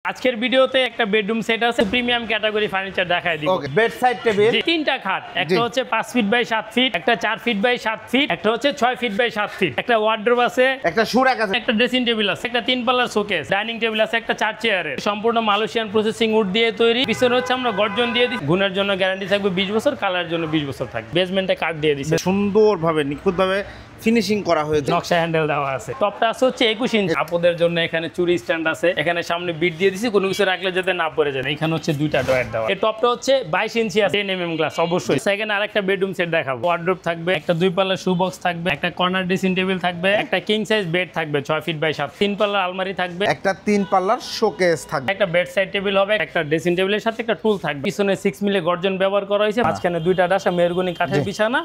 আজকের ভিডিওতে একটা বেডরুম সেট আছে প্রিমিয়াম ক্যাটাগরি ফার্নিচার দেখাই দিব। ওকে, বেড সাইড টেবিল, তিনটা খাট, একটা হচ্ছে 5 ফিট বাই 7 ফিট, একটা 4 ফিট বাই 7 ফিট, একটা হচ্ছে 6 ফিট বাই 7 ফিট, একটা ওয়ার্ডরোব আছে, একটা সুরাক আছে, একটা ড্রেসিং টেবিল আছে, একটা 3 পাল্লার শোকেস, ডাইনিং টেবিল আছে, একটা 4 চেয়ারের, সম্পূর্ণ মালয়েশিয়ান প্রসেসিং উড দিয়ে তৈরি। পিছনে হচ্ছে আমরা গর্জন দিয়ে দিই, গুণের জন্য গ্যারান্টি থাকবে 20 বছর, কালার জন্য 20 বছর থাকবে। বেসমেন্টে কাঠ দিয়ে দিয়েছে, সুন্দরভাবে নিখুঁতভাবে ফিনিশিং করা হয়েছে, নকশা হ্যান্ডেল দেওয়া আছে। টপটা আছে হচ্ছে 21 ইঞ্চি। আপদের জন্য এখানে চুরি স্ট্যান্ড আছে, এখানে সামনে বিট দিয়ে দিছি, কোনো কিছু রাখলে যাতে না পড়ে যায়। এখানে হচ্ছে দুইটা ডয়ার দেওয়া। এই টপটা হচ্ছে 22 ইঞ্চি আছে, 10 mm গ্লাস অবশ্যই। সেকেন্ড আরেকটা বেডরুম সেট দেখাবো। ওয়ার্ডরোব থাকবে, একটা 2 পাল্লার শু বক্স থাকবে, একটা কর্নার ড্রেসিং টেবিল থাকবে, একটা কিং সাইজ বেড থাকবে 6 ফিট বাই 7, 3 পাল্লার আলমারি থাকবে, একটা 3 পাল্লার শোকেস থাকবে, একটা বেড সাইড টেবিল হবে, একটা ড্রেসিং টেবিলের সাথে একটা টুল থাকবে। পিছনে 6 মিলি গর্জন ব্যবহার করা হয়েছে, মাঝখানে দুইটা ডাসা মেহগনি কাঠের বিছানা।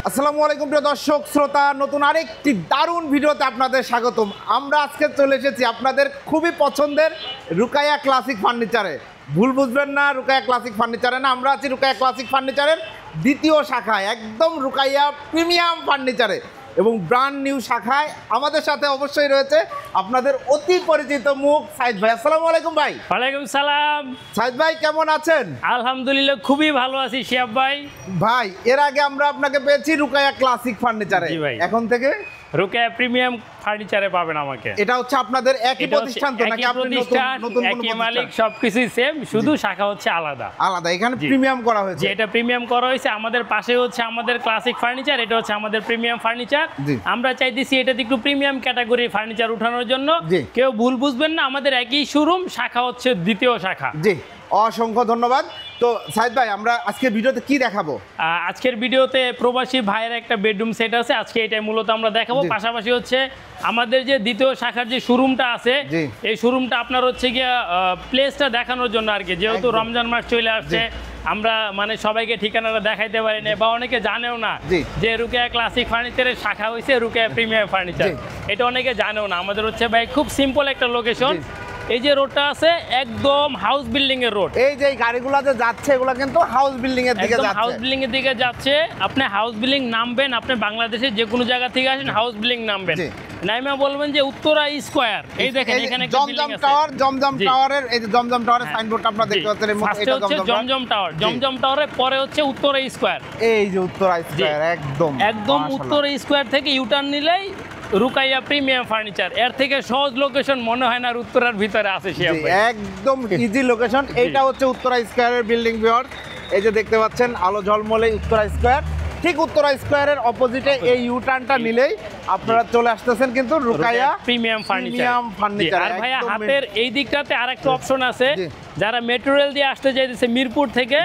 আসসালামু আলাইকুম প্রিয় দর্শক শ্রোতা, নতুন আরেকটি দারুণ ভিডিওতে আপনাদের স্বাগতম। আমরা আজকে চলে এসেছি আপনাদের খুবই পছন্দের রুকাইয়া ক্লাসিক ফার্নিচারে। ভুল বুঝবেন না, রুকাইয়া ক্লাসিক ফার্নিচারে না, আমরা আছি রুকাইয়া ক্লাসিক ফার্নিচারের দ্বিতীয় শাখায়, একদম রুকাইয়া প্রিমিয়াম ফার্নিচারে এবং ব্র্যান্ড নিউ শাখায়। আমাদের সাথে অবশ্যই রয়েছে আপনাদের অতি পরিচিত মুখ সাইদ ভাই। আসসালামু আলাইকুম ভাই। ওয়ালাইকুম সালাম। সাইদ ভাই কেমন আছেন? আলহামদুলিল্লাহ খুবই ভালো আছি শিহাব ভাই। ভাই এর আগে আমরা আপনাকে পেয়েছি রুকাইয়া ক্লাসিক ফার্নিচারে, এখন থেকে রুকাইয়া প্রিমিয়াম ফার্নিচারে পাবেন আমাকে। এটা হচ্ছে আপনাদের একই প্রতিষ্ঠান তো নাকি আপনি নতুন একই মালিক, সবকিছুই সেম, শুধু শাখা হচ্ছে আলাদা আলাদা। এখানে প্রিমিয়াম করা হয়েছে, এটা প্রিমিয়াম করা হয়েছে। আমাদের পাশে হচ্ছে আমাদের ক্লাসিক ফার্নিচার, এটা হচ্ছে আমাদের প্রিমিয়াম ফার্নিচার। আমরা চাইতেছি এটাতে একটু প্রিমিয়াম ক্যাটাগরি ফার্নিচার উঠানোর জন্য। কেউ ভুল বুঝবেন না, আমাদের একই শোরুম, শাখা হচ্ছে দ্বিতীয় শাখা। জি, অসংখ্য ধন্যবাদ। তো সাইদ ভাই আমরা আজকের ভিডিওতে কি দেখাবো? আজকের ভিডিওতে প্রবাসী ভাইয়ের একটা বেডরুম সেট আছে, আজকে এটাই মূলত আমরা দেখাবো। পাশাপাশি হচ্ছে আমাদের যে দ্বিতীয় শাখার যে শোরুমটা আছে, এই শোরুমটা আপনার হচ্ছে গিয়া প্লেসটা দেখানোর জন্য আর কি। যেহেতু রমজান মাস চলে আসছে, আমরা মানে সবাইকে ঠিকানাটা দেখাইতে পারি না, বা অনেকে জানেও না যে রুকাইয়া ক্লাসিক ফার্নিচারের শাখা হয়েছে রুকাইয়া প্রিমিয়াম ফার্নিচার, এটা অনেকে জানেও না। আমাদের হচ্ছে ভাই খুব সিম্পল একটা লোকেশন। এই যে রোডটা আছে একদম হাউস বিল্ডিং এর রোড, এই যে গাড়িগুলো যে যাচ্ছে এগুলো কিন্তু হাউস বিল্ডিং এর দিকে যাচ্ছে, হাউস বিল্ডিং এর দিকে যাচ্ছে। আপনি হাউস বিল্ডিং নামবেন, আপনি বাংলাদেশের যে কোনো জায়গা থেকে আসেন হাউস বিল্ডিং নামবেন, নাইমা বলবেন যে উত্তরা স্কয়ার। এই দেখেন এখানে জমজম টাওয়ার, জমজম টাওয়ারের এই যে জমজম টাওয়ারের সাইনবোর্ডটা আপনারা দেখতে পাচ্ছেন। এটা হচ্ছে জমজম টাওয়ার, জমজম টাওয়ারের পরে হচ্ছে উত্তরা স্কয়ার। এই যে উত্তরা স্কয়ার, একদম উত্তরা স্কয়ার থেকে ইউটার্ন নিলেই রুকাইয়া প্রিমিয়াম ফার্নিচার। এর থেকে সহজ লোকেশন মনে হয় না উত্তরার ভিতরে আছে, একদম ইজি লোকেশন। এইটা হচ্ছে উত্তরা স্কয়ারের বিল্ডিং ভিউয়ার। এই যে দেখতে পাচ্ছেন আলো ঝলমলে উত্তরা স্কয়ার, ঠিক উত্তরা স্কয়ারের অপোজিটে এই ইউটার্নটা নিলেই আপনারা চলে আসতেছেন কিন্তু রুকাইয়া প্রিমিয়াম ফার্নিচার। আর ভাইয়া হাতের এই দিকটাতে আরেকটা অপশন আছে, যারা মেট্রো রেল দিয়ে আসতে চাইতেছে মিরপুর থেকে,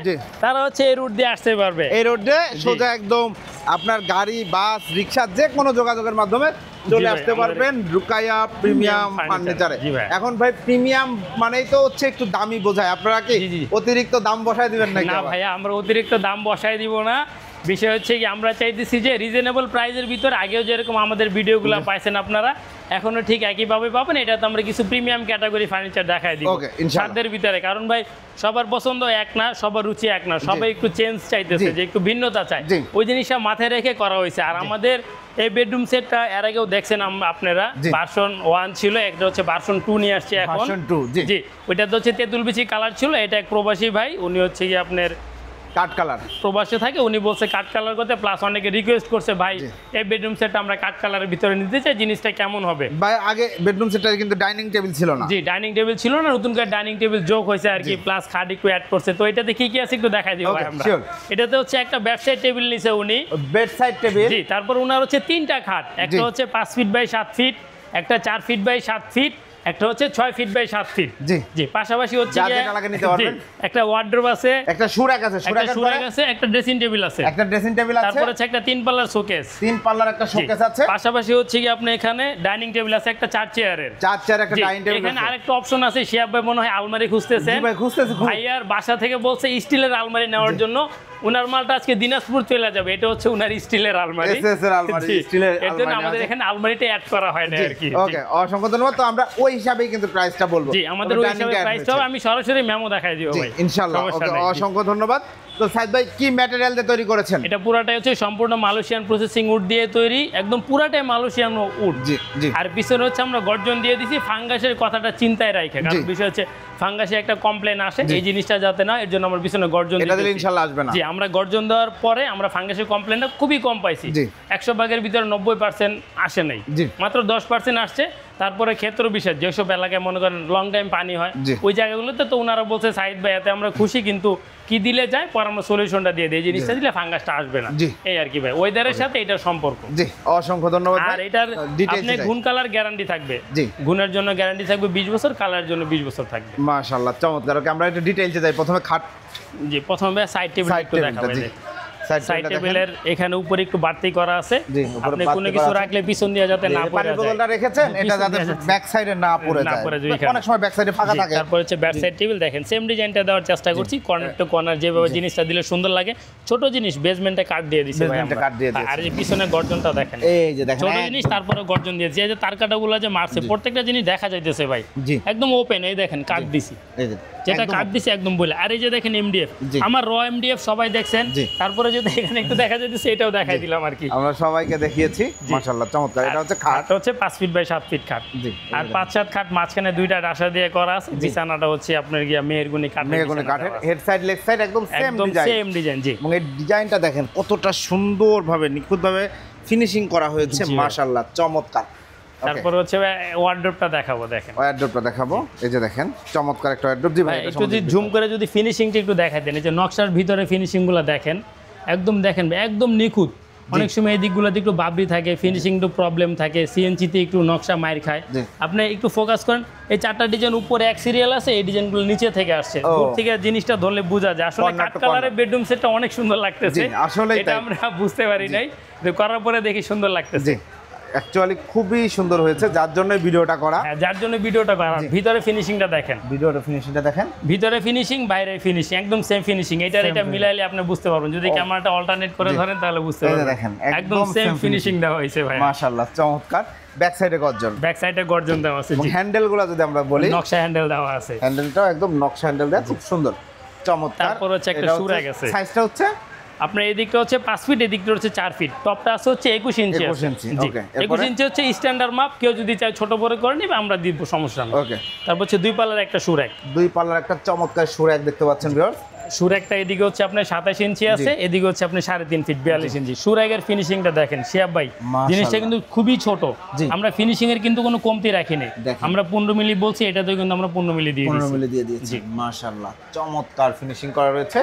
তারা হচ্ছে এই রুট দিয়ে আসতে পারবে। এই রোড দিয়ে সোজা একদম আপনার গাড়ি, বাস, রিক্সা যে কোনো যোগাযোগের মাধ্যমে চলে আসতে পারবেন রুকাইয়া প্রিমিয়াম ফার্নিচারে। এখন ভাই প্রিমিয়াম মানেই তো হচ্ছে একটু দামি বোঝায়, আপনারা কি অতিরিক্ত দাম বসায় দিবেন নাকি? না ভাইয়া, আমরা অতিরিক্ত দাম বসায় দিব না। বিষয় হচ্ছে কি, আমরা চাইতেছি যে রিজনেবল প্রাইসের ভিতরে, আগেও যেরকম আমাদের ভিডিওগুলো পাইছেন আপনারা, এখনো ঠিক একইভাবে পাবেন। এটা তো আমরা কিছু প্রিমিয়াম ক্যাটাগরি ফার্নিচার দেখাই দিব সাধ্যের ভিতরে, কারণ ভাই সবার পছন্দ এক না, সবার রুচি এক না, সবাই একটু চেঞ্জ চাইতেছে, যে একটু ভিন্নতা চাই, ওই জিনিসটা মাথায় রেখে করা হয়েছে। আর আমাদের এই বেডরুম সেটটা এর আগেও দেখছেন আপনারা, ভার্সন 1 ছিল, একটা হচ্ছে ভার্সন 2 নিয়ে আসছে এখন। জি, ওইটা তো হচ্ছে তেঁতুল বিচি কালার ছিল। এটা এক প্রবাসী ভাই, উনি হচ্ছে কি আপনার কাট কালার প্রবাসে থাকে, উনি বলছে কাট কালার করতে, প্লাস অনেকে রিকোয়েস্ট করছে ভাই এই বেডরুম সেটটা আমরা কাট কালারের ভিতরে নিতে চাই, জিনিসটা কেমন হবে। ভাই আগে বেডরুম সেটটা কিন্তু ডাইনিং টেবিল ছিল না। জি, ডাইনিং টেবিল ছিল না, নতুন করে ডাইনিং টেবিল যোগ হয়েছে আর কি, প্লাস খাট একটু অ্যাড করছে। তো এটাতে কি কি আছে একটু দেখাই দিব ভাই আমরা। এটাতে হচ্ছে একটা বেডসাইড টেবিল নিছে উনি, বেডসাইড টেবিল। জি, তারপর উনার হচ্ছে তিনটা খাট, একটা হচ্ছে 5 ফিট বাই 7 ফিট, একটা 4 ফিট বাই 7 ফিট, একটা হচ্ছে 6 ফিট বাই 7 ফিট। জি, পাশাপাশি হচ্ছে একটা ওয়ার্ডরোব আছে, একটা সুরাক আছে, একটা ড্রেসিং টেবিল আছে, তারপর হচ্ছে একটা 3 পাল্লার শোকেস, 3 পাল্লার একটা শোকেস আছে। পাশাপাশি হচ্ছে কি আপনি এখানে ডাইনিং টেবিল আছে, একটা 4 চেয়ারের, একটা ডাইনিং টেবিল। এখানে আরেকটা অপশন আছে, শিহাব ভাই মনে হয় আলমারি খুঁজতেছেন। ভাইয়ার বাসা থেকে বলছে স্টিলের আলমারি নেওয়ার জন্য, উনার মালটা আজকে দিনাজপুর চলে যাবে, এটা হচ্ছে উনার স্টিলের আলমারি। এসএস এর আলমারি, স্টিলের এর জন্য আলমারি আমাদের আছে। এখানে আলমারিটা অ্যাড করা হয় না আর কি। ওকে, অসংখ্য ধন্যবাদ। তো আমরা ওই হিসাবেই কিন্তু প্রাইসটা বলবো। জি, আমাদের ওই হিসাবে প্রাইসটা হবে, আমি সরাসরি মেমো দেখাই দিব ভাই, ইনশাআল্লাহ। সমস্যা ওকে, নাই। অসংখ্য ধন্যবাদ। তো সাইদ ভাই কি ম্যাটেরিয়াল দিয়ে তৈরি করেছেন? এটা পুরাটাই হচ্ছে সম্পূর্ণ মালয়েশিয়ান প্রসেসিং উড দিয়ে তৈরি, একদম পুরাটাই মালয়েশিয়ান উড। জি জি। আর পিছনে হচ্ছে আমরা গর্জন দিয়ে দিছি ফাঙ্গাসের কথাটা চিন্তায় রাখে, কারণ জি। বিষয় হচ্ছে ফাঙ্গাসে একটা কমপ্লেন আসে এই জিনিসটা যাতে না, এর জন্য আমরা পিছনে গর্জন এটা দিলে দিয়েছি। ইনশাআল্লাহ আসবে না। জি, আমরা গর্জন দেওয়ার পরে আমরা ফাঙ্গাসের কমপ্লেনটা খুবই কম পাইছি। জি। 100 ভাগের ভিতরে 90% আসে নাই, জি। মাত্র 10% আসছে। তারপরে ক্ষেত্র বিশেষ যেসব এলাকায় মনে করেন লং টাইম পানি হয়, জি। ওই জায়গাগুলোতে তো ওনারা বলছে সাইদ ভাই এতে আমরা খুশি, কিন্তু কি দিলে যায় পরে আমরা সলিউশনটা দিয়ে দিই, এই জিনিসটা দিলে ফাঙ্গাসটা আসবে না। জি। এই আর কি ভাই, ওয়েদারের সাথে এটার সম্পর্ক। জি, অসংখ্য ধন্যবাদ আর ভাই। এটার Details আপনি চাই। গুণ কালার গ্যারান্টি থাকবে। জি। গুণের জন্য গ্যারান্টি থাকবে 20 বছর, কালারের জন্য 20 বছর থাকবে। মাশাআল্লাহ, চমৎকার। ওকে, আমরা একটু ডিটেইলসে যাই। প্রথমে খাট, জি, প্রথমে সাইড টেবিল সাইড একটু টেবিলটা, দেখাবো। জি। সাইড টেবিলের এখানে উপরে একটু বাড়তি করা আছে, জি, উপরে আপনি বাড়তি কোনো করা কিছু আছে। রাখলে পিছন দিয়ে যাতে না পড়ে পানির যায়। বোতলটা রেখেছেন, এটা পিছন যাতে দিয়ে যাচ্ছে। ব্যাক সাইডে না পড়ে না যায়। পড়ে যায় এখানে। অনেক সময় ব্যাক সাইডে ফাঁকা জি, থাকে। তারপর হচ্ছে ব্যাক সাইড টেবিল দেখেন, সেম ডিজাইনটা দেওয়ার চেষ্টা করছি, কর্নার টু কর্নার যেভাবে জিনিসটা দিলে সুন্দর লাগে। ছোট জিনিস বেসমেন্টে কাট দিয়ে দিছি ভাই Basement-এ আমরা। কাট দিয়ে দিয়েছি। আর এই পিছনে গর্জনটা দেখেন, এই যে দেখেন, ছোট জিনিস তারপরে গর্জন দিয়েছি। এই যে তার কাটাগুলো যে মারছে, প্রত্যেকটা জিনিস দেখা যাইতেছে ভাই, জি। একদম ওপেন। এই দেখেন কাট দিছি, এই যে যেটা একদম কাট দিছি একদম বলে। আর এই যে দেখেন এমডিএফ, জি। আমার র এমডিএফ সবাই দেখছেন। জি। তারপরে যদি এখানে একটু দেখা যাইতেছে, এটাও দেখাই দিলাম আর কি। আমরা সবাইকে দেখিয়েছি। মাশাআল্লাহ, চমৎকার। এটা হচ্ছে খাট। খাটটা হচ্ছে 5 ফিট বাই 7 ফিট খাট। জি। আর 5-7 খাট, মাঝখানে 2টা ডাসা দিয়ে করা আছে। বিছানাটা হচ্ছে আপনার গিয়া মেহেরগুনি কাঠের, মেহগনি কাঠের, হেড সাইড লেগ সাইড একদম সেম একদম ডিজাইন। Same design. জি, এবং এই ডিজাইনটা দেখেন কতটা সুন্দরভাবে নিখুঁতভাবে ফিনিশিং করা হয়েছে। জি। মাশাআল্লাহ, চমৎকার। তারপরে হচ্ছে ওয়ার্ডরোবটা দেখাবো, দেখেন ওয়ারড্রপটা দেখাবো। এই যে দেখেন, চমৎকার একটা ওয়ারড্রপ। জি ভাই, ভাই, একটু যদি জুম করে যদি ফিনিশিংটা একটু দেখাই দেন, এই যে নকশার ভিতরে ফিনিশিংগুলো দেখেন, একদম দেখেন ভাই, একদম নিখুঁত। অনেক সময় এই দিকগুলোতে একটু বাবরি থাকে, ফিনিশিং একটু প্রবলেম থাকে, সিএনসিতে একটু নকশা মাইর খায়। জি। আপনি একটু ফোকাস করেন, এই 4টা ডিজাইন উপরে এক সিরিয়াল আছে, এই ডিজাইনগুলো নিচে থেকে আসছে। ও। দূর থেকে জিনিসটা ধরলে বোঝা যায় আসলে Corner কাট to কালারের corner। বেডরুম সেটটা অনেক সুন্দর লাগতেছে। জি, আসলেই এটা তাই। আমরা বুঝতে পারি নাই, কিন্তু করার পরে দেখি সুন্দর লাগতেছে। জি, অ্যাকচুয়ালি খুবই সুন্দর হয়েছে, যার জন্য ভিডিওটা করা। হ্যাঁ, যার জন্য ভিডিওটা করা। ভিতরে ফিনিশিংটা দেখেন, ভিডিওটা ফিনিশিংটা দেখেন। ভিতরে ফিনিশিং, বাইরে ফিনিশিং, একদম সেম ফিনিশিং। এটা মিলাইলে আপনি বুঝতে পারবেন, যদি ক্যামেরাটা অল্টারনেট করে জি। ধরেন তাহলে বুঝতে এই যে পারবেন। দেখেন, একদম একদম সেম same ফিনিশিং দেওয়া হয়েছে ভাই। মাশাআল্লাহ, চমৎকার। ব্যাক সাইডে গর্জন ব্যাক সাইডে গর্জন দেওয়া আছে, এবং জি। হ্যান্ডেলগুলো যদি আমরা বলি, নকশা হ্যান্ডেল দেওয়া আছে। হ্যান্ডেলটাও একদম নকশা হ্যান্ডেল দেওয়া, খুব সুন্দর, চমৎকার। তারপর হচ্ছে একটা এটা সুরাগ আছে। সাইজটা হচ্ছে আপনার এই দিকটা হচ্ছে 5 ফিট, এই দিকটা হচ্ছে 4 ফিট। টপটা আছে হচ্ছে 21 ইঞ্চি 21 আছে। ইঞ্চি, জি, ওকে। 21 ইঞ্চি হচ্ছে স্ট্যান্ডার্ড মাপ। কেউ যদি চায় ছোট বড় করে নিবে, আমরা দিব, সমস্যা নেই। ওকে। তারপর হচ্ছে 2 পাল্লার একটা সুরাক। দুই পাল্লার একটা চমৎকার সুরাগ দেখতে পাচ্ছেন ভিউয়ার্স। সুরাকটা এদিকে হচ্ছে আপনার 27 ইঞ্চি আছে, এদিকে হচ্ছে আপনার 3.5 ফিট 42 ইঞ্চি। সুরাগের ফিনিশিংটা দেখেন শিয়াব ভাই, মাশাআল্লাহ। জিনিসটা কিন্তু খুবই ছোট। জি। আমরা ফিনিশিং এর কিন্তু কোনো কমতি রাখিনি। দেখেন। আমরা 15 মিলি বলছি, এটাতেও কিন্তু আমরা 15 মিলি দিয়ে 15 দিয়েছি। মিলি দিয়ে দিয়েছি। মাশাআল্লাহ, চমৎকার ফিনিশিং করা রয়েছে।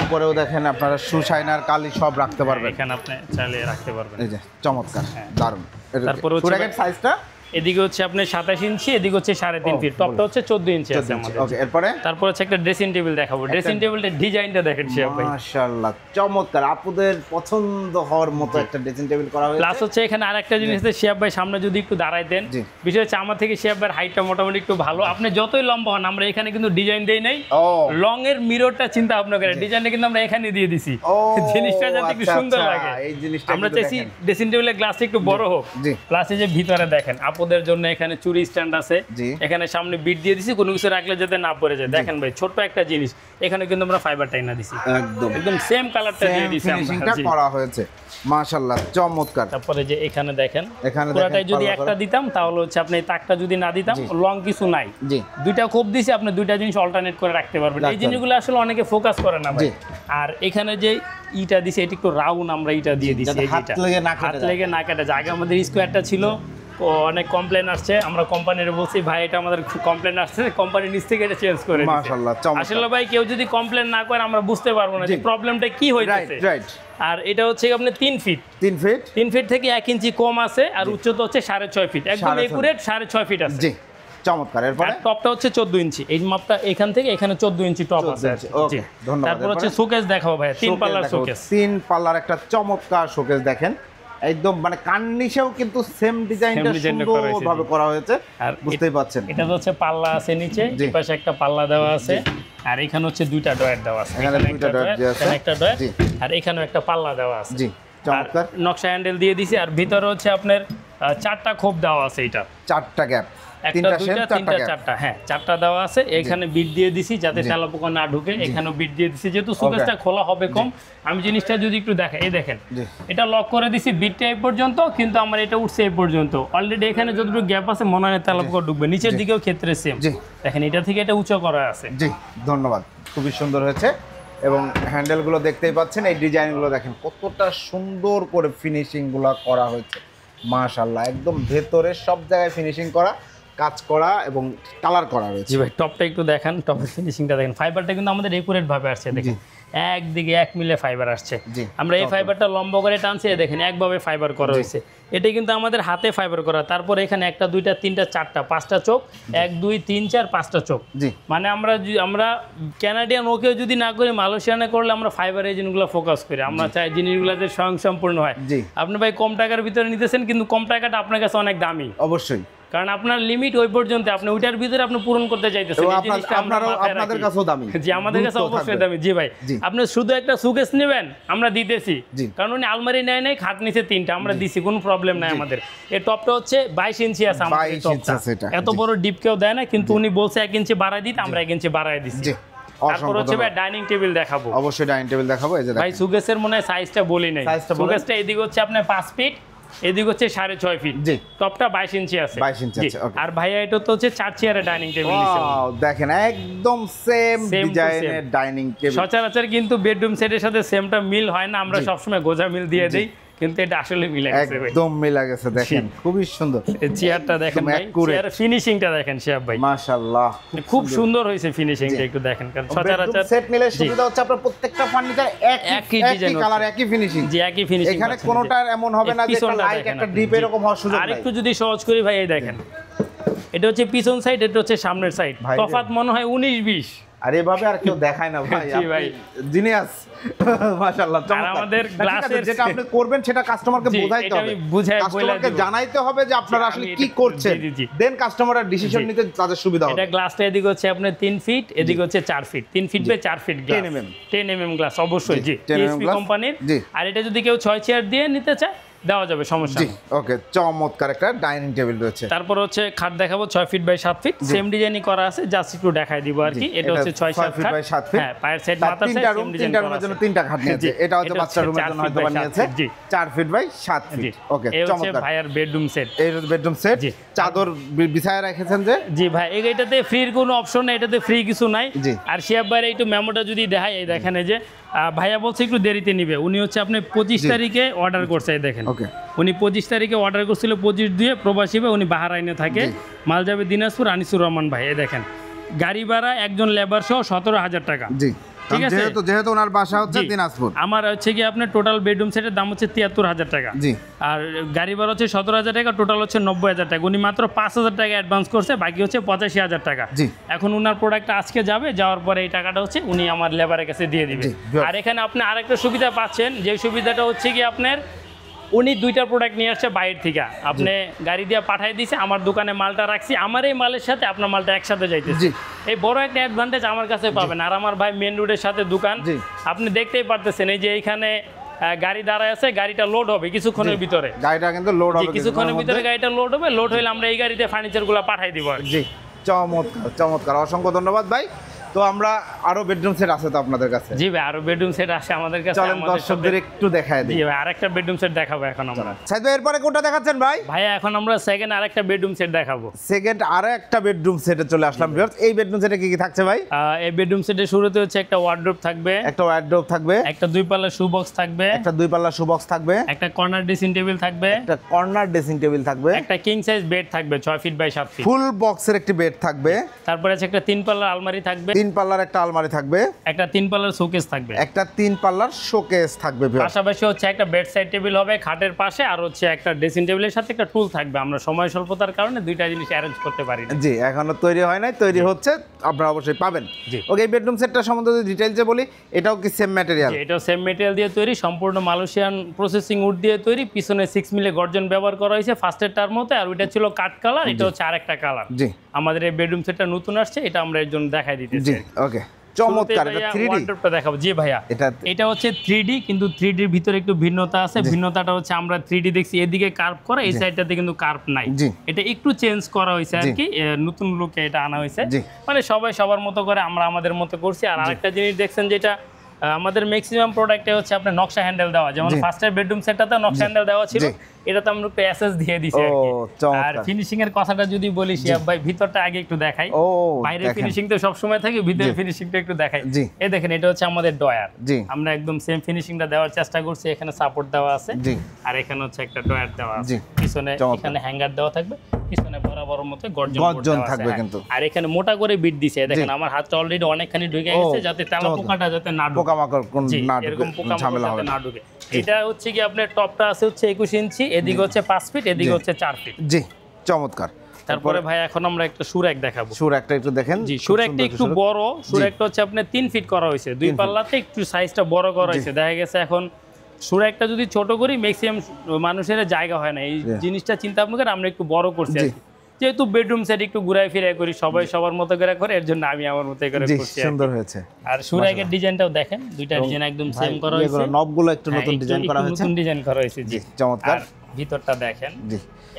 উপরেও দেখেন আপনারা সুশাইনার কালি সব রাখতে পারবেন। এখানে আপনি চাইলে রাখতে পারবেন। এই যে চমৎকার, দারুণ। তারপর হচ্ছে সুরাগের সাইজটা এদিকে হচ্ছে আপনার 27 ইঞ্চি, এদিকে হচ্ছে 3.5 ফিট। টপটা হচ্ছে 14 ইঞ্চি আছে আমাদের। ওকে, এরপরে তারপর হচ্ছে একটা ড্রেসিং টেবিল দেখাবো। ড্রেসিং টেবিলটার ডিজাইনটা দেখেন শিয়াব ভাই। মাশাআল্লাহ, চমৎকার। আপুদের পছন্দ হওয়ার মতো একটা ড্রেসিং টেবিল করা হয়েছে। প্লাস হচ্ছে এখানে আরেকটা জিনিস আছে, শিয়াব ভাই সামনে যদি একটু দাঁড়াই দেন, জি। বিষয় হচ্ছে আমার থেকে শিয়াব ভাইয়ের হাইটটা মোটামুটি একটু ভালো। আপনি যতই লম্বা হন, আমরা এখানে কিন্তু ডিজাইন দেই নাই। ও লং এর মিররটা চিন্তা ভাবনা করে ডিজাইনটা কিন্তু আমরা এখানে দিয়ে দিছি, ও, জিনিসটা যাতে একটু আচ্ছা, সুন্দর আচ্ছা, লাগে। এই জিনিসটা আমরা কিন্তু চাইছি দেখেন। ড্রেসিং টেবিলের গ্লাসটা একটু বড় হোক। জি। প্লাস এই যে ভিতরে দেখেন আপুদের জন্য এখানে চুরি স্ট্যান্ড আছে। জি। এখানে সামনে বিট দিয়ে দিছি, কোনো কিছু রাখলে যাতে না পড়ে যায়। দেখেন ভাই, ছোট্ট একটা জিনিস, এখানে কিন্তু আমরা ফাইবার টাইনা দিছি, একদম একদম সেম কালারটা দিয়ে দিছি ফিনিশিংটা আমরা। জি। করা হয়েছে। মাশাআল্লাহ, চমৎকার। তারপরে যে এখানে দেখেন, এখানে পুরাটাই দেখেন যদি পাল্লা একটা করা। দিতাম তাহলে হচ্ছে আপনি এই তাকটা যদি না দিতাম, জি। লং কিছু নাই। জি। দুইটা খোপ দিছি, আপনি দুইটা জিনিস অল্টারনেট করে রাখতে পারবেন। এই রাখতে জিনিসগুলো আসলে অনেকে ফোকাস করে না ভাই। জি। আর এখানে যে ইটা দিছি, এটা একটু রাউন্ড আমরা ইটা দিয়ে দিছি। যাতে এই হাত যেটা লেগে না হাত কেটে যায়। লেগে না কেটে যায়। আগে আমাদের স্কোয়ারটা ছিল, ও অনেক কমপ্লেন আসছে, আমরা কোম্পানির বলছি ভাই এটা আমাদের কমপ্লেন আসছে, কোম্পানি নিচ থেকে এটা চেঞ্জ করে দিয়েছে। মাশাআল্লাহ, চমৎকার। আসলে ভাই কেউ যদি কমপ্লেন না করে আমরা বুঝতে পারবো না যে জি। প্রবলেমটা কি রাইট হইতেছে। রাইট। আর এটা হচ্ছে আপনার 3 ফিট, 3 ফিট 3 ফিট থেকে 1 ইঞ্চি কম আছে, আর উচ্চতা হচ্ছে 6.5 ফিট, একদম 6.5 একুরেট 6.5 ফিট আছে। জি, চমৎকার। এরপরে আর টপটা হচ্ছে 14 ইঞ্চি, এই মাপটা এখান থেকে এখানে 14 ইঞ্চি টপ 14 আছে। ইঞ্চি, ওকে, জি। ধন্যবাদ। তারপর হচ্ছে এরপরে? শোকেস দেখাও ভাই, 3 পাল্লার দেখাবো। শোকেস। 3 পাল্লার একটা চমৎকার শোকেস দেখেন, একদম মানে কার্নিশেও কিন্তু সেম ডিজাইনটা ডিজাইনটা করা হয়েছে, সুন্দরভাবে জি। করা হয়েছে, আর বুঝতেই পাচ্ছেন। এটা তো হচ্ছে পাল্লা আছে নিচে, জি। এই পাশে একটা পাল্লা দেওয়া আছে। আর এখানে হচ্ছে দুইটা ডয়ার দেওয়া আছে, এখানে দুইটা ডয়ার দেওয়া আছে, এখানে একটা ডয়ার, জি। আর এখানেও একটা পাল্লা দেওয়া আছে, জি চমৎকার। নকশা হ্যান্ডেল দিয়ে দিছি। আর ভিতরে হচ্ছে আপনার চারটা খোপ দেওয়া আছে, এটা চারটা গ্যাপ, একটা তিনটা দুইটা শেপ, চারটা তিনটা গ্যাপ। চারটা, হ্যাঁ চারটা দেওয়া আছে। এখানে বিট দিয়ে দিছি যাতে তেলাপোকা না ঢুকে, এখানেও বিট দিয়ে দিছি যেহেতু সুকেসটা খোলা হবে কম। আমি জিনিসটা যদি একটু দেখাই, এই দেখেন জি। এটা লক করে দিছি বিটটা এই পর্যন্ত, কিন্তু আমার এটা উঠছে এই পর্যন্ত। অলরেডি এখানে যতটুকু গ্যাপ আছে মনে হয় তেলাপোকা ঢুকবে, নিচের দিকেও ক্ষেত্রে সেম। জি। দেখেন এটা থেকে এটা উঁচু করা আছে। জি ধন্যবাদ, খুবই সুন্দর হয়েছে। এবং হ্যান্ডেলগুলো দেখতেই পাচ্ছেন, এই ডিজাইনগুলো দেখেন কতটা সুন্দর করে ফিনিশিংগুলো করা হয়েছে, মাশাআল্লাহ। একদম ভেতরে সব জায়গায় ফিনিশিং করা, কাজ করা এবং কালার করা রয়েছে। জি ভাই, টপটা একটু দেখেন, টপের ফিনিশিংটা দেখেন। ফাইবারটা কিন্তু আমাদের একুরেট ভাবে আসছে, দেখেন একদিকে 1 মিলে ফাইবার আসছে। জি। আমরা এই ফাইবারটা লম্বা করে টানছি, দেখেন একভাবে ফাইবার করা হয়েছে। এটা কিন্তু আমাদের হাতে ফাইবার করা। তারপর এখানে একটা দুইটা তিনটা চারটা পাঁচটা চোখ, 1 2 3 4 5টা চোখ। জি। মানে আমরা ক্যানাডিয়ান ওকেও যদি না করি, মালয়েশিয়ানে করলে আমরা ফাইবার এই জিনিসগুলো ফোকাস করি। আমরা চাই জিনিসগুলোতে স্বয়ংসম্পূর্ণ হয়। জি। আপনি ভাই কম টাকার ভিতরে নিতেছেন, কিন্তু কম টাকাটা আপনার কাছে অনেক দামি, অবশ্যই, কারণ আপনার লিমিট ওই পর্যন্ত, আপনি ওইটার ভিতরে আপনি পূরণ করতে চাইতেছেন। এবং এই জিনিসটা আমরা মাথায় আপনাদের রাখি। কাছেও দামি। জি, আমাদের কাছে গুরুত্ব অবশ্যই থাকবে। দামি। জি ভাই, জি। আপনি শুধু একটা সুকেস নেবেন, আমরা দিতেছি। জি। কারণ উনি আলমারি নেয় নাই, খাট নিচে 3টা, আমরা দিছি, কোনো প্রবলেম নাই আমাদের। এই টপটা হচ্ছে 22 ইঞ্চি আছে আমাদের 22 ইঞ্চি টপটা। আছে এটা। এত বড় ডিপ কেউ দেয় না, কিন্তু উনি বলছে 1 ইঞ্চি বাড়ায় দিতে, আমরা 1 ইঞ্চি বাড়ায় দিছি। জি। তারপর হচ্ছে ভাই ডাইনিং টেবিল দেখাবো। অবশ্যই ডাইনিং টেবিল দেখাবো। এই যে ভাই সুকেসের মনে হয় সাইজটা বলি নাই। সাইজটা বলেন। সুকেসটা এদিকে হচ্ছে আপনার 5 ফিট, এদিকে হচ্ছে 6.5 ফিট। জি। টপটা 22 ইঞ্চি আছে। 22 ইঞ্চি জি। আছে, ওকে। আর ভাইয়া এটা তো হচ্ছে 4 চেয়ারের ডাইনিং টেবিল নিছে। ওয়াও, দেখেন একদম সেম Same to ডিজাইনের same। Dining table. সচরাচর কিন্তু বেডরুম সেটের সাথে সেমটা মিল হয় না, আমরা সবসময় গোজা মিল দিয়ে দেই, কিন্তু এটা আসলে মিলে গেছে ভাই। একদম মিলা গেছে, দেখেন খুবই সুন্দর। এই চেয়ারটা দেখেন ভাই, accurate। চেয়ারের ফিনিশিংটা দেখেন শিহাব ভাই, মাশাআল্লাহ, খুব সুন্দর হয়েছে ফিনিশিংটা, একটু দেখেন। কারণ সচরাচর সেট নিলে সুবিধা হচ্ছে আপনার প্রত্যেকটা ফার্নিচার একই একই ডিজাইন কালার, একই ফিনিশিং। যে একই ফিনিশিং এখানে কোনোটার এমন হবে না যে একটা লাইট একটা ডিপ এরকম হওয়ার সুযোগ নাই। আরেকটু যদি সহজ করি ভাই, এই দেখেন এটা হচ্ছে পিছন সাইড, এটা হচ্ছে সামনের সাইড, ভাই রে। তফাৎ মনে হয় 19-20। আর এভাবে আর কেউ দেখায় না ভাই। জি ভাই। জিনিয়াস, মাশাআল্লাহ, চমৎকার। আর আমাদের ঠিক আছে, গ্লাসের যেটা আপনি করবেন সেটা কাস্টমারকে জি, বোঝাইতে এটা হবে, আমি বুঝাই বলে কাস্টমারকে দিব। জানাইতে হবে যে আপনারা জি, আসলে আমি কি এটা- করছেন, জি, জি, জি। দেন কাস্টমাররা ডিসিশন জি। নিতে তাদের সুবিধা হবে। এটা গ্লাসটা এদিকে হচ্ছে আপনার 3 ফিট, এদিকে হচ্ছে 4 feet, 3 feet by 4 feet glass, 10 mm 10 mm glass অবশ্যই। জি, 10 mm TSP glass। কোম্পানির। জি। আর এটা যদি কেউ 6 চেয়ার দিয়ে নিতে চায় দেওয়া যাবে, সমস্যা জি, নেই। ওকে, চমৎকার একটা ডাইনিং টেবিল রয়েছে। তারপর হচ্ছে খাট দেখাবো 6 ফিট বাই 7 ফিট, সেম ডিজাইনই করা আছে, জাস্ট একটু দেখাই দিব আর কি। এটা হচ্ছে 6-7 ফিট খাট, বাই 7 ফিট। হ্যাঁ, পায়ের সাইড তার মাথার সাইড তিনটা সেম রুম, ডিজাইন তিনটা করা রুমের আছে। জন্য তিনটা খাট নিয়েছে। জি, এটা হচ্ছে বাচ্চা রুমের 4 জন্য feet হয়তো by বা 7 নিয়েছে feet, জি। 4 ফিট বাই 7 জি, ফিট। ওকে, এই হচ্ছে চমৎকার। ভাইয়ার বেডরুম সেট। এই বেডরুম সেট। জি। চাদর বিছায় রেখেছেন যে? জি ভাই, এটাতে ফ্রির কোনো অপশন নেই, এটাতে ফ্রি কিছু নাই। জি। আর শিহাব ভাইয়ের একটু মেমোটা যদি দেখাই, এই দেখেন এই যে ভাইয়া বলছে একটু দেরিতে নিবে। উনি হচ্ছে আপনি 25 তারিখে অর্ডার করছে, এই দেখেন। ওকে। উনি 25 তারিখে অর্ডার করছিল, 25 দিয়ে প্রবাসী ভাই, উনি বাহারাইনে থাকে। মাল যাবে দিনাজপুর, আনিসুর রহমান ভাই। এই দেখেন গাড়ি ভাড়া একজন লেবার সহ 17,000 টাকা। জি, ঠিক আছে। যেহেতু ওনার বাসা হচ্ছে জি। দিনাজপুর। আমার হচ্ছে কি আপনার টোটাল বেডরুম সেটের দাম হচ্ছে 73,000 টাকা। জি। আর গাড়ি ভাড়া হচ্ছে 17,000 টাকা, টোটাল হচ্ছে 90,000 টাকা। উনি মাত্র 5,000 টাকা অ্যাডভান্স করছে, বাকি হচ্ছে 85,000 টাকা। জি। এখন উনার প্রোডাক্ট আজকে যাবে, যাওয়ার পরে এই টাকাটা হচ্ছে উনি আমার লেবারের কাছে দিয়ে দিবে। জি, good. আর এখানে আপনি আরেকটা সুবিধা পাচ্ছেন, যে সুবিধাটা হচ্ছে কি আপনার উনি 2টা প্রোডাক্ট নিয়ে আসছে বাইরে থেকে, আপনি গাড়ি দিয়ে পাঠিয়ে দিয়েছে, আমার দোকানে মালটা রাখছি, আমার এই মালের সাথে আপনার মালটা একসাথে যাইতেছে। জি। এই বড় একটা অ্যাডভান্টেজ আমার কাছে পাবেন। আর আমার ভাই মেন রোডের সাথে দোকান, জি। আপনি দেখতেই পারতেছেন এই যে এইখানে গাড়ি দাঁড়ায় আছে, গাড়িটা লোড হবে কিছুক্ষণের ভিতরে। গাড়িটা কিন্তু লোড জি, হবে কিছুক্ষণের ভিতরে গাড়িটা লোড হবে, লোড হইলে আমরা এই গাড়িতে ফার্নিচারগুলো পাঠাই দিব আর কি। জি, চমৎকার, চমৎকার, অসংখ্য ধন্যবাদ ভাই। তো আমরা আরো বেডরুম সেট আছে তো আপনাদের কাছে? জি ভাই, আরো বেডরুম সেট আসে আমাদের কাছে। চলেন আমাদের দর্শকদের সাথে- একটু দেখায় দিই। জি ভাই, আরেকটা বেডরুম সেট দেখাবো এখন আমরা। সাইদ ভাই, এরপরে কোনটা দেখাচ্ছেন ভাই? ভাইয়া এখন আমরা সেকেন্ড আরেকটা বেডরুম সেট দেখাবো। সেকেন্ড আরো একটা বেডরুম সেটে চলে আসলাম ভিউয়ার্স। এই বেডরুম সেটে কি কি থাকছে ভাই? এই বেডরুম সেটের শুরুতে হচ্ছে একটা ওয়ার্ডরোব থাকবে, একটা ওয়ার্ডরোব থাকবে, একটা 2 পাল্লা শু বক্স থাকবে, একটা 2 পাল্লা শু বক্স থাকবে, একটা কর্নার ড্রেসিং টেবিল থাকবে, একটা কর্নার ড্রেসিং টেবিল থাকবে, একটা কিং সাইজ বেড থাকবে 6 ফিট বাই 7 ফিট। ফুল বক্সের একটি বেড থাকবে, তারপরে আছে একটা 3 পাল্লার আলমারি থাকবে, 3 পাল্লার একটা আলমারি থাকবে, একটা 3 পাল্লার শোকেস থাকবে, একটা 3 পাল্লার শোকেস থাকবে ভিউয়ার্স। পাশাপাশি হচ্ছে একটা বেড সাইড টেবিল হবে খাটের পাশে, আর হচ্ছে একটা ড্রেসিং টেবিলের সাথে একটা টুল থাকবে। আমরা সময় স্বল্পতার কারণে দুইটা জিনিস অ্যারেঞ্জ করতে পারি না। জি, এখনো তৈরি হয় নাই, তৈরি হচ্ছে, আপনারা অবশ্যই পাবেন। জি। ওকে, এই বেডরুম সেটটা সম্বন্ধে যদি ডিটেইলসে বলি, এটাও কি সেম ম্যাটেরিয়াল? যে এটাও সেম মেটেরিয়াল দিয়ে তৈরি, সম্পূর্ণ মালয়েশিয়ান প্রসেসিং উড দিয়ে তৈরি। পিছনে 6 মিলে গর্জন ব্যবহার করা হয়েছে ফার্স্টের টার মতো, আর ওইটা ছিল কাট কালার, এটা হচ্ছে আরেকটা কালার। জি। আমাদের এই বেডরুম সেটটা নতুন আসছে, এটা আমরা এর জন্য দেখাই দিতেছি। জি, ওকে। চমৎকার, এটা 3D ওয়ার্ডরোবটা দেখাবো। জি ভাইয়া, এটা হচ্ছে 3D, কিন্তু 3D এর ভিতরে একটু ভিন্নতা আছে। ভিন্নতাটা হচ্ছে আমরা 3D দেখছি এদিকে কার্ভ করা, এই সাইডটাতে কিন্তু কার্ভ নাই। এটা একটু চেঞ্জ করা হয়েছে আর কি, নতুন লুকে এটা আনা হয়েছে। মানে সবাই সবার মতো করে, আমরা আমাদের মতো করছি। আর আরেকটা জিনিস দেখছেন যেটা আমাদের ম্যাক্সিমাম প্রোডাক্টে হচ্ছে আপনার নকশা হ্যান্ডেল দেওয়া, যেমন ফার্স্টের বেডরুম সেটটাতে নকশা হ্যান্ডেল দেওয়া ছিল, এটা তো আমরা একটু এসএস দিয়ে দিছি আর কি। আর ফিনিশিং এর কথাটা যদি বলি শিয়াব ভাই, ভিতরটা আগে একটু দেখাই। বাইরের ফিনিশিং তো সব সময় থাকে, ভিতরের ফিনিশিংটা একটু দেখাই। এই দেখেন, এটা হচ্ছে আমাদের ডয়ার। আমরা একদম সেম ফিনিশিংটা দেওয়ার চেষ্টা করছি। এখানে সাপোর্ট দেওয়া আছে, আর এখানে হচ্ছে একটা ডয়ার দেওয়া আছে। পিছনে এখানে হ্যাঙ্গার দেওয়া থাকবে, পিছনে বরাবর মতো গর্জন থাকবে কিন্তু। আর এখানে মোটা করে বিট দিছে, দেখেন আমার হাতটা অলরেডি অনেকখানি ঢুকে গেছে, যাতে তেলা পোকাটা যাতে না ঢুকে, পোকামাকড় না ঢুকে, এরকম পোকামাকড় যাতে না ঢুকে। এটা হচ্ছে কি আপনার টপটা আছে হচ্ছে 21 ইঞ্চি, এদিকে হচ্ছে 5 ফিট, এদিকে হচ্ছে 4 ফিট। জি, চমৎকার। তারপরে ভাই এখন আমরা একটা সুরাক দেখাবো। সুরাকটা একটু দেখেন। জি, সুরাকটা একটু বড়। সুরাকটা হচ্ছে আপনার 3 ফিট করা হয়েছে, দুই পাল্লাতে একটু সাইজটা বড় করা হয়েছে। দেখা গেছে এখন সুরাকটা যদি ছোট করি, ম্যাক্সিমাম মানুষের জায়গা হয় না। এই জিনিসটা চিন্তা ভাবনা করে আমরা একটু বড় করছি আর কি। যেহেতু বেডরুম সেট একটু ঘুরাই ফিরাই করি, সবাই সবার মতো করে করে, এর জন্য আমি আমার মতো করে করছি। সুন্দর হয়েছে। আর সুরাকের ডিজাইনটাও দেখেন, দুইটা ডিজাইন একদম সেম করা হয়েছে। নবগুলো একটু নতুন ডিজাইন করা হয়েছে, নতুন ডিজাইন করা হয়েছে। জি, চমৎকার। ভিতরটা দেখেন, জি,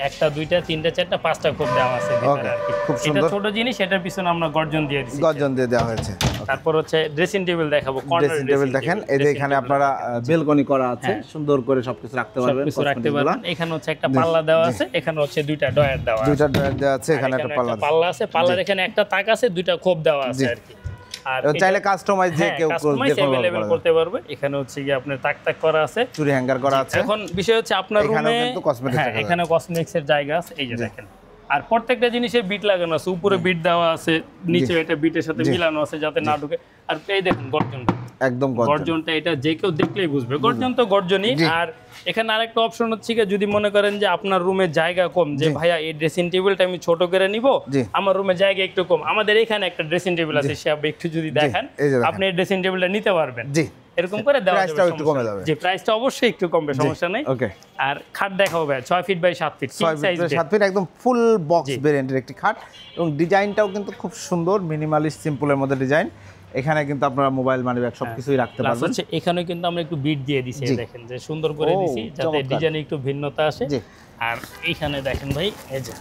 একটা দুইটা তিনটা চারটা পাঁচটা কোপ দেওয়া আছে ভিতরে আর কি। খুব সুন্দর। এটা ছোট জিনিস, এটার পিছনে আমরা গর্জন দিয়ে দিয়েছি, গর্জন দিয়ে দেওয়া হয়েছে। তারপর হচ্ছে ড্রেসিং টেবিল দেখাবো। ড্রেসিং টেবিল দেখেন, এই যে এখানে আপনারা বেলকনি করা আছে, সুন্দর করে সবকিছু রাখতে পারবেন, সবকিছু রাখতে পারবেন। এখানে হচ্ছে একটা পাল্লা দেওয়া আছে, এখানে হচ্ছে দুইটা ডয়ার দেওয়া আছে, দুইটা ডয়ার দেওয়া আছে। এখানে একটা পাল্লা আছে, পাল্লার এখানে একটা তাক আছে, দুইটা কোপ দেওয়া আছে আর কি। আর চাইলে কাস্টমাইজ যে কেউ अवेलेबल করতে পারবে। এখানে হচ্ছে কি আপনার তাক তাক করা আছে, চুরি হ্যাঙ্গার করা আছে। এখন বিষয় হচ্ছে আপনার রুমে এখানে কসমেটিক্স এর জায়গা আছে, এই যে দেখেন। আর প্রত্যেকটা জিনিসে বিট লাগানো আছে, উপরে বিট দেওয়া আছে, নিচে এটা বিটের সাথে মিলানো আছে যাতে না ঢুকে। আর এই দেখুন গর্জনটা, একদম গর্জনটা, এটা যে কেউ দেখলেই বুঝবে গর্জন তো গর্জনই। আর এখানে আরেকটা অপশন হচ্ছে কি, যদি মনে করেন যে আপনার রুমে জায়গা কম, যে ভাইয়া এই ড্রেসিং টেবিলটা আমি ছোট করে নিব, আমার রুমে জায়গা একটু কম, আমাদের এখানে একটা ড্রেসিং টেবিল আছে, সে একটু যদি দেখেন, আপনি এই ড্রেসিং টেবিলটা নিতে পারবেন। জি, এরকম করে দেওয়া যাবে, প্রাইসটা একটু কমে যাবে। জি, প্রাইসটা অবশ্যই একটু কমবে, সমস্যা নাই। ওকে। আর খাট দেখাবো ভাই, 6 feet by 7 feet, 6 feet by 7 feet, একদম ফুল বক্স ভেরিয়েন্টের একটি খাট, এবং ডিজাইনটাও কিন্তু খুব সুন্দর, মিনিমালিস্ট সিম্পলের মধ্যে ডিজাইন। এখানে কিন্তু আপনারা মোবাইল মানি ব্যাগ সবকিছুই রাখতে পারবেন। আচ্ছা, এখানে কিন্তু আমরা একটু বিট দিয়ে দিছি, দেখেন যে সুন্দর করে দিছি, যাতে ডিজাইনে একটু ভিন্নতা আসে। আর এইখানে দেখেন ভাই, এই যে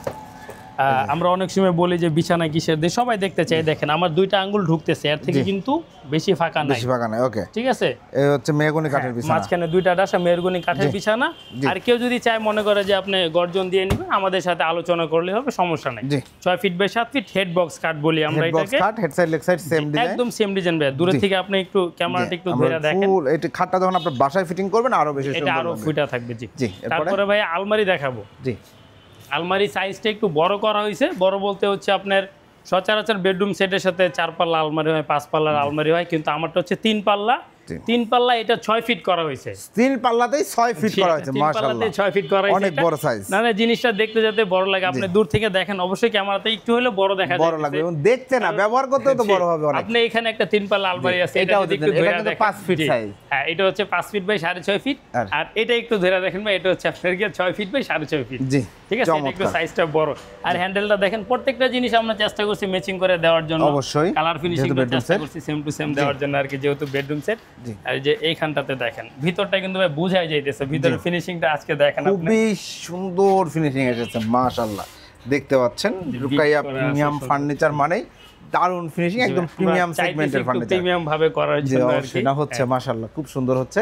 আমরা অনেক সময় বলি যে বিছানা কিসের দিয়ে, সবাই দেখতে চাই। দেখেন আমার দুইটা আঙ্গুল ঢুকতেছে, এর থেকে কিন্তু বেশি ফাঁকা নাই, বেশি ফাঁকা নাই। ওকে, ঠিক আছে। এই হচ্ছে মেহগনি কাঠের বিছানা, মাঝখানে দুইটা ডাসা মেহগনি কাঠের বিছানা। আর কেউ যদি চায় মনে করে যে আপনি গর্জন দিয়ে নেবেন, আমাদের সাথে আলোচনা করলে হবে, সমস্যা নাই। 6 feet by 7 feet head box cut বলি আমরা এটাকে। Cut head side leg side same design, একদম সেম ডিজাইন ভাই। দূরে থেকে আপনি একটু ক্যামেরাটা একটু ধরে দেখেন, ফুল এটা খাটটা যখন আপনি বাসায় ফিটিং করবেন আরো বেশি সুন্দর, এটা আরো ফুটা থাকবে। জি, তারপরে ভাই আলমারি দেখাবো। জি, আলমারি সাইজটা একটু বড় করা হয়েছে। বড় বলতে হচ্ছে আপনার সচরাচর বেডরুম সেটের সাথে 4 পাল্লা আলমারি হয়, 5 পাল্লার আলমারি হয়, কিন্তু আমারটা হচ্ছে 3 পাল্লা। 3 পাল্লা, এটা 6 ফিট করা হয়েছে। 3 পাল্লাতেই 6 ফিট করা হয়েছে, মাশাআল্লাহ, 6 ফিট করা হয়েছে, অনেক বড় সাইজ। না না, জিনিসটা দেখতে যাতে বড় লাগে, আপনি দূর থেকে দেখেন, অবশ্যই ক্যামেরাতে একটু হলে বড় দেখা যায়, বড় লাগবে, এবং দেখতে না ব্যবহার করতেও তো বড় হবে অনেক। আপনি এখানে একটা 3 পাল্লা আলমারি আছে, এটা যদি একটু ধরে দেখেন 5 ফিট সাইজ। হ্যাঁ, এটা হচ্ছে 5 ফিট বাই 6.5 ফিট। আর এটা একটু ধরে দেখেন ভাই, এটা হচ্ছে আপনার কি 6 ফিট বাই 6.5 ফিট। জি, ঠিক আছে, এটা একটু সাইজটা বড়। আর হ্যান্ডেলটা দেখেন, প্রত্যেকটা জিনিস আমরা চেষ্টা করছি ম্যাচিং করে দেওয়ার জন্য, অবশ্যই কালার ফিনিশিং চেষ্টা করছি সেম টু সেম দেওয়ার জন্য আর কি, যেহেতু বেডরুম সেট। আর যে এইখানটাতে দেখেন, ভিতরটা কিন্তু ভাই বোঝাই যাইতেছে, ভিতরের ফিনিশিংটা আজকে দেখেন, খুবই সুন্দর ফিনিশিং এসেছে, মাশাআল্লাহ। দেখতে পাচ্ছেন রুকাইয়া প্রিমিয়াম ফার্নিচার মানে দারুন ফিনিশিং, একদম প্রিমিয়াম সেগমেন্টের ফার্নিচার, প্রিমিয়াম ভাবে করার জন্য আর কি সেটা হচ্ছে, মাশাআল্লাহ খুব সুন্দর হচ্ছে।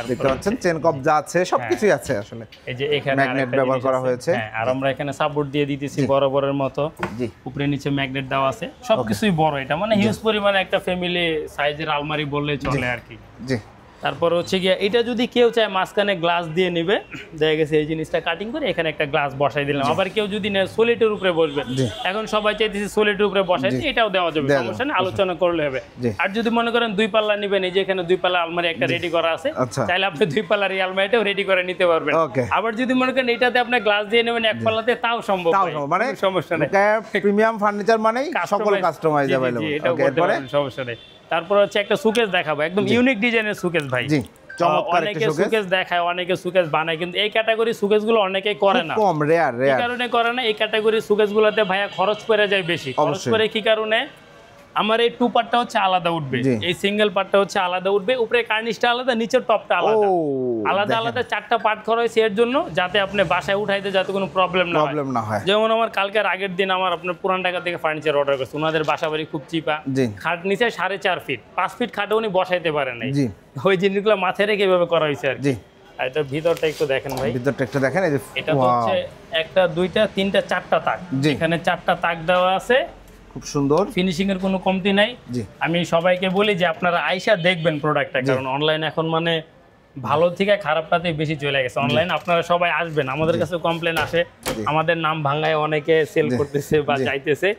দেখতে পাচ্ছেন চেন কবজা আছে, সবকিছুই আছে আসলে। এই যে এখানে ম্যাগনেট ব্যবহার করা হয়েছে, আর আমরা এখানে সাপোর্ট দিয়ে দিতেছি বরাবরের মতো। জি, উপরে নিচে ম্যাগনেট দেওয়া আছে, সবকিছুই বড়। এটা মানে হিউজ পরিমাণে একটা ফ্যামিলি সাইজের আলমারি বললে চলে আর কি। জি, তারপর হচ্ছে গিয়া এটা যদি কেউ চায় মাঝখানে গ্লাস দিয়ে নেবে, দেখা গেছে এই জিনিসটা কাটিং করে এখানে একটা গ্লাস বসাই দিলাম। আবার কেউ যদি সলিটের উপরে বসবে, এখন সবাই চাইতেছে সলিটের উপরে বসাই দিয়ে, এটাও দেওয়া যাবে, সমস্যা নেই, আলোচনা করলে হবে। আর যদি মনে করেন 2 পাল্লা নেবেন, এই যে এখানে 2 পাল্লা আলমারি একটা রেডি করা আছে, চাইলে আপনি 2 পাল্লার এই আলমারিটাও রেডি করে নিতে পারবেন। আবার যদি মনে করেন এটাতে আপনি গ্লাস দিয়ে নেবেন 1 পাল্লাতে, তাও সম্ভব, মানে সমস্যা নেই। প্রিমিয়াম ফার্নিচার মানেই সকল কাস্টমাইজ अवेलेबल, এরপরে সমস্যা নেই। তারপর হচ্ছে একটা সুকেস দেখাবো, একদম ইউনিক ডিজাইনের সুকেস ভাই। জি, চমৎকার একটা সুকেস দেখায়, অনেকে সুকেস বানায়, কিন্তু এই ক্যাটাগরি সুকেসগুলো অনেকেই করে না, কম রেয়ার, এই কারণে করে না। এই ক্যাটাগরি সুকেসগুলোতে ভাইয়া খরচ পড়ে যায় বেশি। খরচ পড়ে কি কারণে? আমার এই টু পার্টটা হচ্ছে আলাদা উঠবে, জি। এই সিঙ্গেল পার্টটা হচ্ছে আলাদা উঠবে, উপরে কার্নিশটা আলাদা, নিচের টপটা আলাদা। ও, আলাদা দেখেন। আলাদা 4টা পার্ট করা হয়েছে এর জন্য, যাতে আপনি বাসায় উঠাইতে যাতে কোনো প্রবলেম না হয়। যেমন আমার কালকের আগের দিন আমার আপনার পুরান ঢাকা থেকে ফার্নিচার অর্ডার করছে, ওনাদের বাসা বাড়ি খুব চিপা, জি। খাট নিচে 4.5 ফিট, 5 ফিট খাটে উনি বসাইতে পারেন নাই, জি। ওই জিনিসগুলো মাথায় রেখে এভাবে করা হয়েছে আর কি। জি। আর এটা ভিতরটা একটু দেখেন ভাই, ভিতরটা একটু দেখেন, এই যে এটা তো হচ্ছে একটা, দুইটা, তিনটা, 4টা তাক, জি। এখানে 4টা তাক দেওয়া আছে, খুব সুন্দর ফিনিশিং এর কোনো কমতি নাই। জি। আমি সবাইকে বলি যে আপনারা আইসা দেখবেন প্রোডাক্টটা, কারণ অনলাইন এখন মানে ভালো থেকে খারাপটাতেই বেশি চলে গেছে অনলাইন। আপনারা সবাই আসবেন, আমাদের কাছে কমপ্লেন আসে আমাদের নাম ভাঙায় অনেকে সেল করতেছে বা চাইতেছে,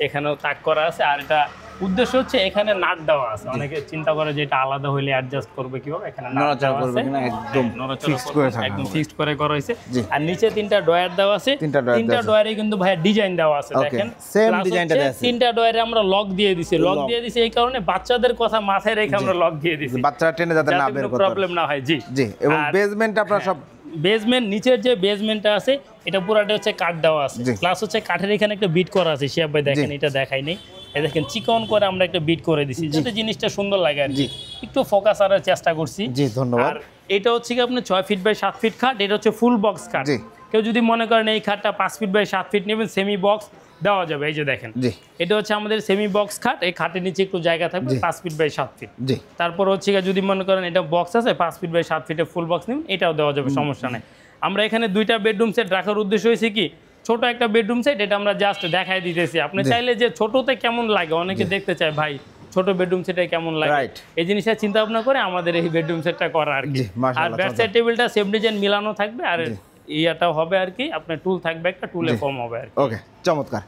এখানেও তাক করা আছে। আর এটা উদ্দেশ্য হচ্ছে এখানে নাট দেওয়া আছে, অনেকে চিন্তা করে যে এটা আলাদা হইলে অ্যাডজাস্ট করবে কিভাবে, এখানে নাট দেওয়া আছে, একদম ফিক্সড করে থাকে, একদম ফিক্সড করে করা হয়েছে। আর নিচে 3টা ডয়ার দেওয়া আছে, 3টা ডয়ারে কিন্তু ভাই ডিজাইন দেওয়া আছে, দেখেন সেম ডিজাইনটা দেওয়া আছে। 3টা ডয়ারে আমরা লক দিয়ে দিছি, লক দিয়ে দিছি এই কারণে বাচ্চাদের কথা মাথায় রেখে আমরা লক দিয়ে দিছি, বাচ্চারা টেনে যাতে না বের করতে প্রবলেম না হয়। জি জি। এবং বেসমেন্ট আপনারা সব বেসমেন্ট, নিচের যে বেসমেন্টটা আছে এটা পুরাটা হচ্ছে কাঠ দেওয়া আছে, জি। প্লাস হচ্ছে কাঠের এখানে একটা বিট করা আছে, শিয়াব ভাই দেখেন, এটা দেখাই নেই, এই দেখেন চিকন করে আমরা একটা বিট করে দিছি, যাতে জিনিসটা সুন্দর লাগে আর কি, একটু ফোকাস করার চেষ্টা করছি। জি, ধন্যবাদ। আর এটা হচ্ছে কি আপনার 6 ফিট বাই 7 ফিট খাট, এটা হচ্ছে ফুল বক্স খাট। জি। কেউ যদি মনে করেন এই খাটটা 5 ফিট বাই 7 ফিট নেবেন, সেমি বক্স দেওয়া যাবে, এই যে দেখেন, জি। এটা হচ্ছে আমাদের সেমি বক্স খাট, এই খাটের নিচে একটু জায়গা থাকবে, 5 ফিট বাই 7 ফিট। জি। তারপর হচ্ছে যদি মনে করেন এটা বক্স আছে 5 ফিট বাই 7 ফিটের ফুল বক্স নেবেন, এটাও দেওয়া যাবে, সমস্যা নেই। আমরা এখানে 2টা বেডরুম সেট রাখার উদ্দেশ্য হয়েছে কি, ছোট একটা বেডরুম সেট, এটা আমরা জাস্ট দেখাই দিতেছি, আপনি চাইলে যে ছোটতে কেমন লাগে, অনেকে দেখতে চায় ভাই ছোট বেডরুম সেটে কেমন লাগে, এই জিনিসটা চিন্তা ভাবনা করে আমাদের এই বেডরুম সেটটা করা আর কি। আর বেড সাইড টেবিলটা সেম ডিজাইন মিলানো থাকবে, আর ইয়াটাও হবে আর কি, আপনার টুল থাকবে একটা, টুলে ফর্ম হবে আর কি। ওকে, চমৎকার।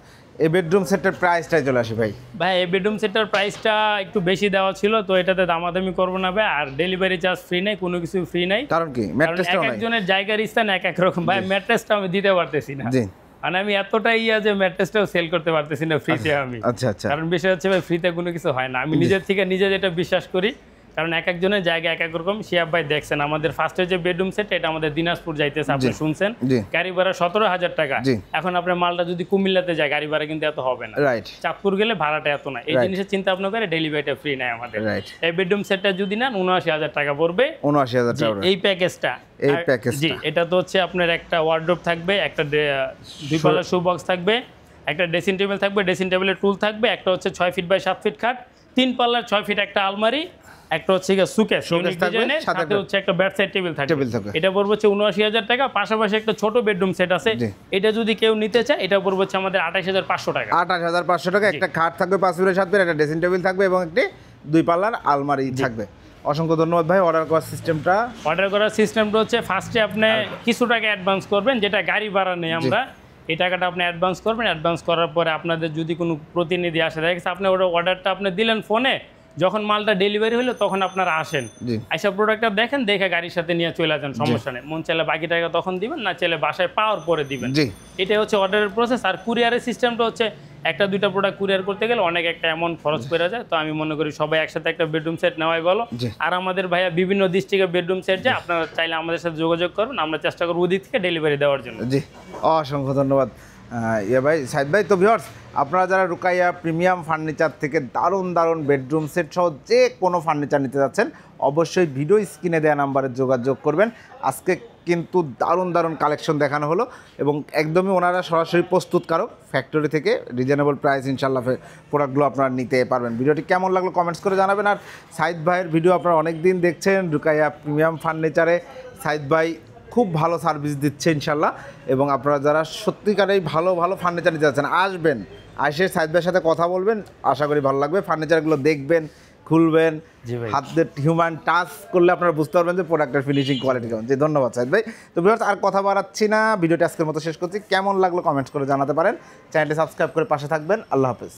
এই বেডরুম সেটের প্রাইসটাই চলে আসে ভাই। ভাই এই বেডরুম সেটটার প্রাইসটা একটু বেশি দেওয়া ছিল, তো এটাতে দামাদামি করবো না ভাই, আর ডেলিভারি চার্জ ফ্রি নেই, কোনো কিছু ফ্রি নাই। কারণ কি, ম্যাট্রেসটাও নাই, একজনের জায়গার স্থান এক এক রকম ভাই, ম্যাট্রেসটা আমি দিতে পারতেছি না, জি। মানে আমি এতটাই যে ম্যাট্রেসটাও সেল করতে পারতেছি না ফ্রিতে আমি। আচ্ছা আচ্ছা। কারণ বিষয় হচ্ছে ভাই ফ্রিতে কোনো কিছু হয় না, আমি নিজের থেকে নিজে যেটা বিশ্বাস করি, কারণ এক একজনের জায়গা এক এক রকম। শিয়াব ভাই দেখছেন আমাদের ফার্স্টে যে বেডরুম সেট, এটা আমাদের দিনাজপুর যাইতেছে, আপনি শুনছেন, গাড়ি ভাড়া 17,000 টাকা। এখন আপনার মালটা যদি কুমিল্লাতে যায়, গাড়ি ভাড়া কিন্তু এত হবে না, রাইট। চাঁদপুর গেলে ভাড়াটা এত না, এই জিনিসের চিন্তা ভাবনা করে ডেলিভারিটা ফ্রি নাই আমাদের। রাইট। এই বেডরুম সেটটা যদি নেন 79,000 টাকা পড়বে, 79,000 টাকা এই প্যাকেজটা। জি, এটা তো হচ্ছে আপনার একটা ওয়ার্ডরোব থাকবে, একটা 2 পাল্লার শু বক্স থাকবে, একটা ড্রেসিং টেবিল থাকবে, ড্রেসিং টেবিলের টুল থাকবে, একটা হচ্ছে 6 ফিট বাই 7 ফিট খাট, 3 পাল্লার 6 ফিট একটা আলমারি, একটা হচ্ছে সুকেস ডিজাইনের, সাথে হচ্ছে একটা বেড সাইড টেবিল থাকবে। এটা পড়বে হচ্ছে 79,000 টাকা। পাশাপাশি একটা ছোট বেডরুম সেট আছে, এটা যদি কেউ নিতে চায় এটা পড়বে হচ্ছে আমাদের 28,500 টাকা। 28,500 টাকা। একটা খাট থাকবে 5 ফিট 7 ফিট, একটা ড্রেসিং টেবিল থাকবে এবং একটি 2 পাল্লার আলমারি থাকবে। অসংখ্য ধন্যবাদ ভাই। অর্ডার করার সিস্টেমটা হচ্ছে ফার্স্টে আপনি কিছু টাকা অ্যাডভান্স করবেন, যেটা গাড়ি ভাড়া নেই আমরা, এই টাকাটা আপনি অ্যাডভান্স করবেন। অ্যাডভান্স করার পরে আপনাদের যদি কোনো প্রতিনিধি আসে, দেখা গেছে আপনি ওটা অর্ডারটা আপনি দিলেন ফোনে, যখন মালটা ডেলিভারি হলো তখন আপনারা আসেন, আইসা প্রোডাক্টটা দেখেন, দেখে গাড়ির সাথে নিয়ে চলে যান, সমস্যা নেই। মন চাইলে বাকি টাকা তখন দিবেন, না চাইলে বাসায় পাওয়ার পরে দিবেন। এটাই হচ্ছে অর্ডারের প্রসেস। আর কুরিয়ারের সিস্টেমটা হচ্ছে একটা 2টা প্রোডাক্ট কুরিয়ার করতে গেলে অনেক একটা অ্যামাউন্ট খরচ করে যায়, তো আমি মনে করি সবাই একসাথে একটা বেডরুম সেট নেওয়াই ভালো। আর আমাদের ভাইয়া বিভিন্ন ডিস্ট্রিক্টের বেডরুম সেট যায়, আপনারা চাইলে আমাদের সাথে যোগাযোগ করুন, আমরা চেষ্টা করবো ওদিক থেকে ডেলিভারি দেওয়ার জন্য। জি, অসংখ্য ধন্যবাদ ভাই, সাইদ ভাই। তো ভিউয়ার্স, আপনারা যারা রুকাইয়া প্রিমিয়াম ফার্নিচার থেকে দারুণ দারুণ বেডরুম সেট সহ যে কোনো ফার্নিচার নিতে যাচ্ছেন, অবশ্যই ভিডিও স্ক্রিনে দেওয়া নাম্বারে যোগাযোগ করবেন। আজকে কিন্তু দারুণ দারুণ কালেকশন দেখানো হলো এবং একদমই ওনারা সরাসরি প্রস্তুতকারক, ফ্যাক্টরি থেকে রিজনেবল প্রাইস ইনশাল্লাহ প্রোডাক্টগুলো আপনারা নিতে পারবেন। ভিডিওটি কেমন লাগলো কমেন্টস করে জানাবেন। আর সাইদ ভাইয়ের ভিডিও আপনারা অনেক দিন দেখছেন রুকাইয়া প্রিমিয়াম ফার্নিচারে, সাইদ ভাই খুব ভালো সার্ভিস দিচ্ছে ইনশাল্লাহ। এবং আপনারা যারা সত্যিকারেই ভালো ভালো ফার্নিচার নিতে যাচ্ছেন, আসবেন, এসে সাইদ ভাইয়ের সাথে কথা বলবেন, আশা করি ভালো লাগবে। ফার্নিচারগুলো দেখবেন, খুলবেন, হাতের হিউম্যান টাচ করলে আপনারা বুঝতে পারবেন যে প্রোডাক্টের ফিনিশিং কোয়ালিটি কেমন। জি, ধন্যবাদ সাইদ ভাই। তো ভিউয়ার্স, আর কথা বাড়াচ্ছি না, ভিডিওটি আজকের মতো শেষ করছি। কেমন লাগলো কমেন্টস করে জানাতে পারেন। চ্যানেলটি সাবস্ক্রাইব করে পাশে থাকবেন। আল্লাহ হাফেজ।